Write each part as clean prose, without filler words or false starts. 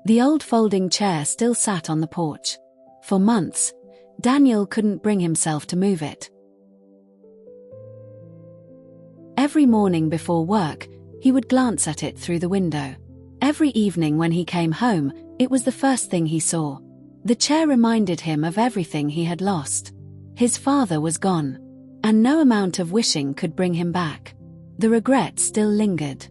The old folding chair still sat on the porch. For months, Daniel couldn't bring himself to move it. Every morning before work, he would glance at it through the window. Every evening when he came home, it was the first thing he saw. The chair reminded him of everything he had lost. His father was gone, and no amount of wishing could bring him back. The regret still lingered.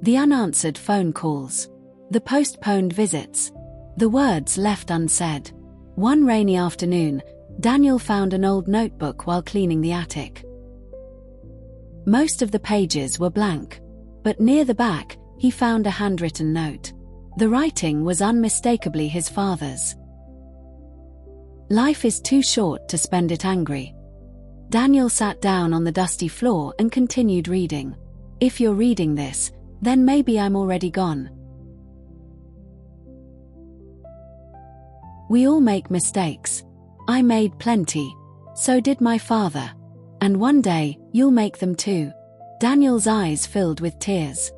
The unanswered phone calls, the postponed visits, the words left unsaid. One rainy afternoon, Daniel found an old notebook while cleaning the attic. Most of the pages were blank, but near the back, he found a handwritten note. The writing was unmistakably his father's. "Life is too short to spend it angry." Daniel sat down on the dusty floor and continued reading. "If you're reading this, then maybe I'm already gone. We all make mistakes. I made plenty. So did my father. And one day, you'll make them too." Daniel's eyes filled with tears.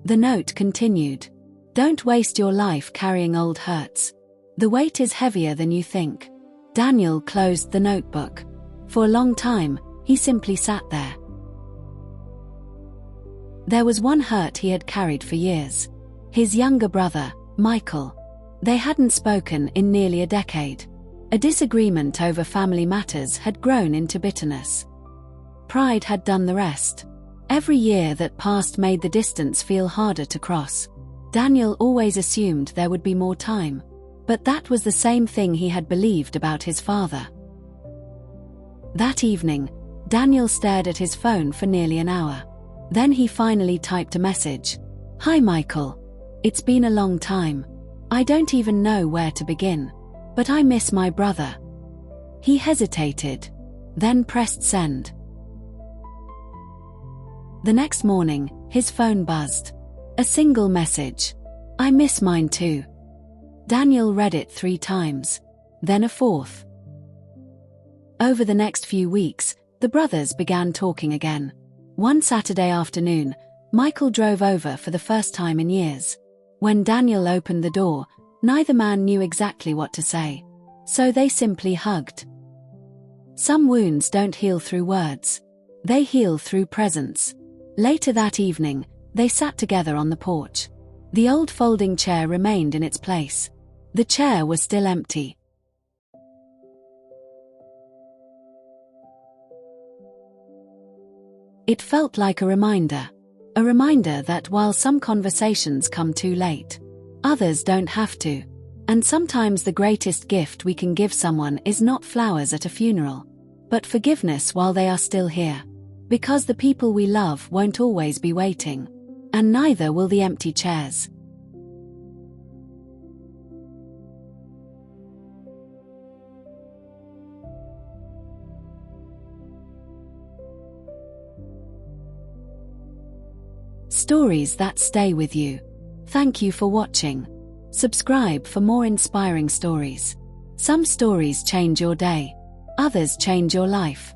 The note continued. "Don't waste your life carrying old hurts. The weight is heavier than you think." Daniel closed the notebook. For a long time, he simply sat there. There was one hurt he had carried for years. His younger brother, Michael. They hadn't spoken in nearly a decade. A disagreement over family matters had grown into bitterness. Pride had done the rest. Every year that passed made the distance feel harder to cross. Daniel always assumed there would be more time. But that was the same thing he had believed about his father. That evening, Daniel stared at his phone for nearly an hour. Then he finally typed a message. "Hi Michael. It's been a long time. I don't even know where to begin. But I miss my brother." He hesitated, then pressed send. The next morning, his phone buzzed. A single message. "I miss mine too." Daniel read it 3 times, then a 4th. Over the next few weeks, the brothers began talking again. One Saturday afternoon, Michael drove over for the first time in years. When Daniel opened the door, neither man knew exactly what to say. So they simply hugged. Some wounds don't heal through words. They heal through presence. Later that evening, they sat together on the porch. The old folding chair remained in its place. The chair was still empty. It felt like a reminder that while some conversations come too late, others don't have to. And sometimes the greatest gift we can give someone is not flowers at a funeral, but forgiveness while they are still here. Because the people we love won't always be waiting, and neither will the empty chairs. Stories that stay with you. Thank you for watching. Subscribe for more inspiring stories. Some stories change your day. Others change your life.